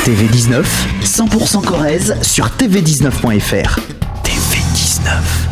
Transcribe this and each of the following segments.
TV19, 100% Corrèze sur tv19.fr. TV19.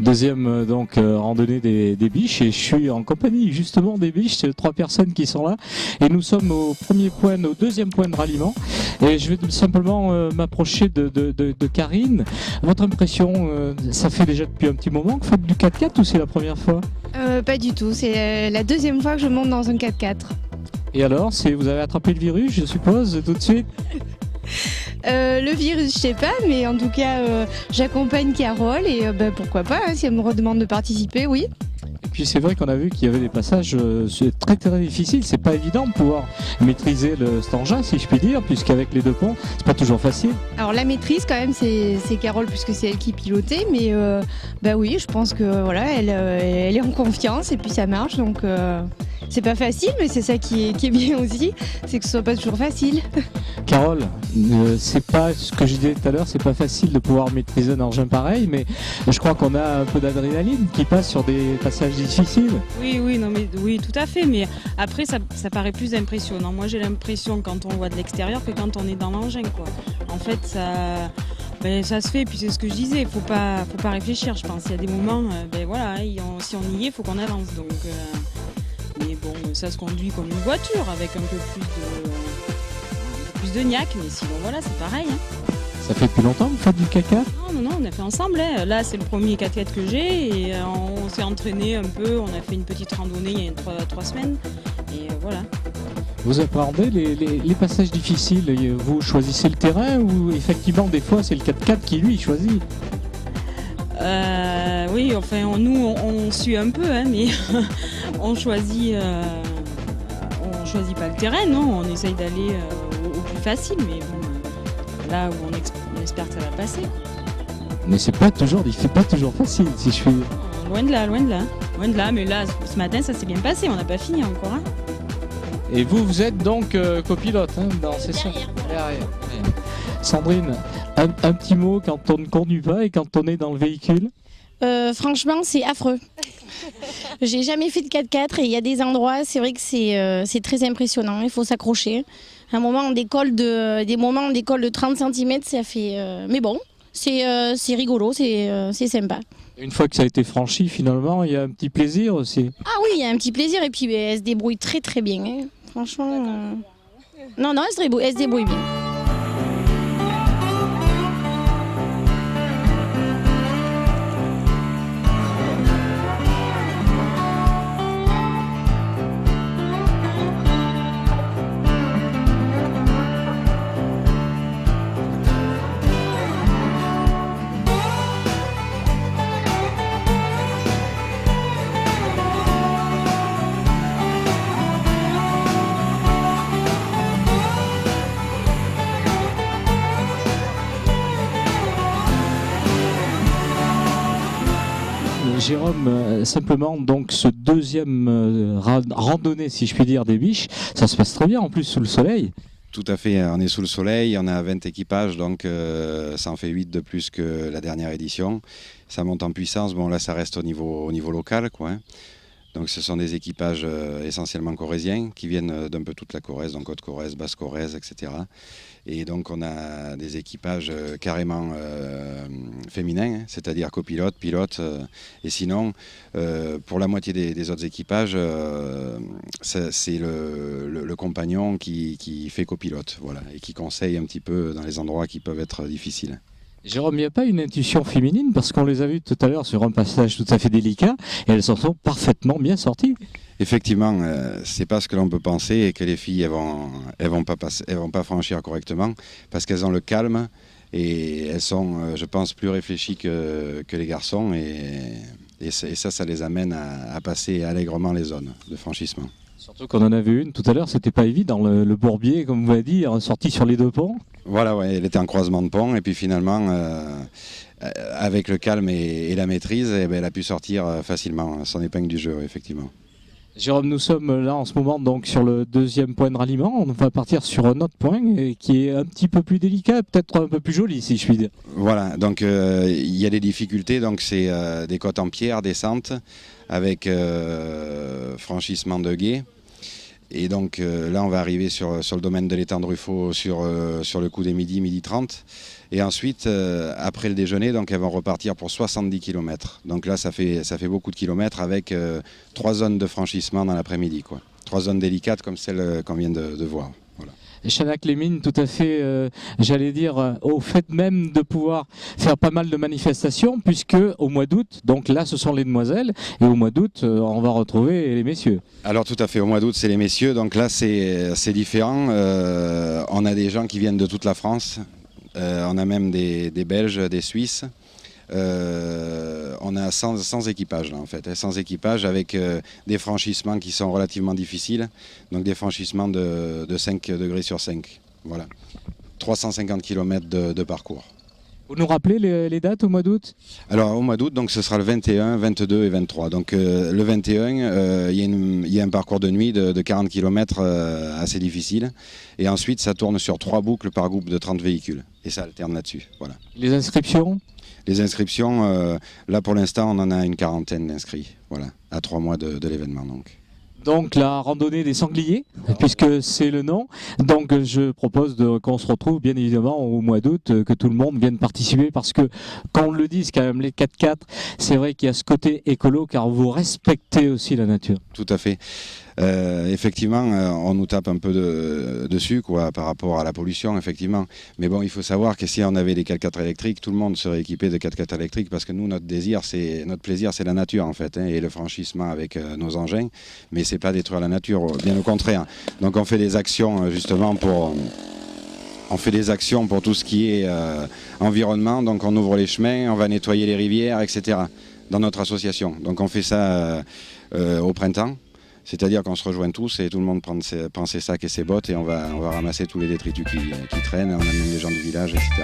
Deuxième randonnée des biches, et je suis en compagnie justement des biches, 3 personnes qui sont là, et nous sommes au deuxième point de ralliement, et je vais simplement m'approcher de Karine. Votre impression, ça fait déjà depuis un petit moment que vous faites du 4x4 ou c'est la première fois? Pas du tout, c'est la deuxième fois que je monte dans un 4x4. Et alors, vous avez attrapé le virus, je suppose, tout de suite? Le virus, je sais pas, mais en tout cas, j'accompagne Carole et pourquoi pas, hein, si elle me redemande de participer, oui. Et puis c'est vrai qu'on a vu qu'il y avait des passages très très difficiles, c'est pas évident de pouvoir maîtriser cet engin, si je puis dire, puisqu'avec les 2 ponts, c'est pas toujours facile. Alors la maîtrise quand même, c'est Carole puisque c'est elle qui pilotait, mais oui, je pense que voilà, elle est en confiance et puis ça marche, donc c'est pas facile, mais c'est ça qui est bien aussi, c'est que ce soit pas toujours facile. Carole, c'est pas ce que je disais tout à l'heure, c'est pas facile de pouvoir maîtriser un engin pareil, mais je crois qu'on a un peu d'adrénaline qui passe sur des passages difficiles. Oui, tout à fait, mais après ça paraît plus impressionnant. Moi j'ai l'impression quand on voit de l'extérieur que quand on est dans l'engin, quoi. En fait ça se fait, et puis c'est ce que je disais, faut pas réfléchir, je pense. Il y a des moments, si on y est, faut qu'on avance, donc mais bon, ça se conduit comme une voiture avec un peu plus de niaque, mais sinon voilà, c'est pareil, hein. Ça fait depuis longtemps que vous faites du caca? Non, on a fait ensemble, hein. Là c'est le premier 4x4 que j'ai, et on s'est entraîné un peu, on a fait une petite randonnée il y a 3 semaines, et voilà. Vous appréhendez les passages difficiles, vous choisissez le terrain ou effectivement des fois c'est le 4x4 qui lui choisit? Oui, enfin nous on suit un peu, hein, mais on choisit pas le terrain, non, on essaye d'aller au plus facile, mais bon, là où on espère que ça va passer. Mais c'est pas toujours facile, si je puis dire. Loin de là, mais là ce matin ça s'est bien passé, on n'a pas fini encore, hein. Et vous êtes donc copilote, hein, dans ces sons. Derrière. Sandrine, un petit mot quand on ne conduit pas et quand on est dans le véhicule? Franchement, c'est affreux. J'ai jamais fait de 4x4 et il y a des endroits, c'est vrai que c'est très impressionnant. Il faut s'accrocher. Des moments on décolle de 30 cm, ça fait. Mais bon, c'est rigolo, c'est sympa. Une fois que ça a été franchi, finalement, il y a un petit plaisir aussi. Ah oui, il y a un petit plaisir et puis elle se débrouille très très bien, hein. Franchement. Non, elle se débrouille bien. Jérôme, simplement, donc ce deuxième randonnée, si je puis dire, des biches, ça se passe très bien en plus sous le soleil. Tout à fait, on est sous le soleil, on a 20 équipages, donc ça en fait 8 de plus que la dernière édition. Ça monte en puissance, bon là ça reste au niveau local, quoi, hein. Donc ce sont des équipages essentiellement corréziens qui viennent d'un peu toute la Corrèze, donc Haute-Corrèze, Basse-Corrèze, etc. Et donc on a des équipages carrément féminins, hein, c'est-à-dire copilotes, pilotes. Et sinon, pour la moitié des autres équipages, c'est le compagnon qui fait copilote, voilà, et qui conseille un petit peu dans les endroits qui peuvent être difficiles. Jérôme, il n'y a pas une intuition féminine parce qu'on les a vues tout à l'heure sur un passage tout à fait délicat et elles s'en sont parfaitement bien sorties. Effectivement, c'est pas ce que l'on peut penser et que les filles elles vont pas franchir correctement parce qu'elles ont le calme et elles sont, je pense, plus réfléchies que les garçons et ça les amène à passer allègrement les zones de franchissement. Surtout qu'on en a vu une tout à l'heure, c'était pas évident, le bourbier, comme vous l'avez dit, sorti sur les 2 ponts. Voilà, ouais, elle était en croisement de pont et puis finalement, avec le calme et la maîtrise, elle a pu sortir facilement son épingle du jeu, effectivement. Jérôme, nous sommes là en ce moment donc sur le deuxième point de ralliement. On va partir sur un autre point qui est un petit peu plus délicat, peut-être un peu plus joli si je puis dire. Voilà, donc il y a des difficultés, donc c'est des côtes en pierre, descente, avec franchissement de gué. Et donc là, on va arriver sur le domaine de l'étang de Ruffo sur le coup des midi 30. Et ensuite, après le déjeuner, donc, elles vont repartir pour 70 km. Donc là, ça fait beaucoup de kilomètres avec 3 zones de franchissement dans l'après-midi, quoi. 3 zones délicates comme celle qu'on vient de voir. Voilà. Chanac-les-Mines, tout à fait, j'allais dire, au fait même de pouvoir faire pas mal de manifestations, puisque au mois d'août, donc là ce sont les demoiselles, et au mois d'août, on va retrouver les messieurs. Alors tout à fait, au mois d'août c'est les messieurs, donc là c'est différent. On a des gens qui viennent de toute la France, on a même des Belges, des Suisses. On a 100 équipages là, en fait, 100 équipages avec des franchissements qui sont relativement difficiles, donc des franchissements de 5 degrés sur 5, voilà. 350 km de parcours. Vous nous rappelez les dates au mois d'août? Alors au mois d'août, donc ce sera le 21, 22 et 23. Donc le 21, il y a un parcours de nuit de 40 km assez difficile, et ensuite ça tourne sur 3 boucles par groupe de 30 véhicules, et ça alterne là-dessus, voilà. Les inscriptions? Les inscriptions, là pour l'instant on en a une quarantaine d'inscrits, voilà, à 3 mois de l'événement donc. Donc la randonnée des sangliers, puisque c'est le nom. Donc je propose qu'on se retrouve bien évidemment au mois d'août, que tout le monde vienne participer, parce que quand on le dit, c'est quand même les 4x4, c'est vrai qu'il y a ce côté écolo, car vous respectez aussi la nature. Tout à fait. Effectivement, on nous tape un peu dessus, quoi, par rapport à la pollution, effectivement. Mais bon, il faut savoir que si on avait des 4x4 électriques, tout le monde serait équipé de 4x4 électriques, parce que nous, notre plaisir, c'est la nature, en fait, hein, et le franchissement avec nos engins. Mais c'est pas détruire la nature, bien au contraire. Donc on fait des actions, justement, on fait des actions pour tout ce qui est environnement. Donc on ouvre les chemins, on va nettoyer les rivières, etc. dans notre association. Donc on fait ça au printemps. C'est-à-dire qu'on se rejoint tous et tout le monde prend ses sacs et ses bottes, et on va ramasser tous les détritus qui traînent, on amène les gens du village, etc.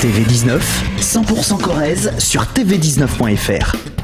TV19, 100% Corrèze sur tv19.fr.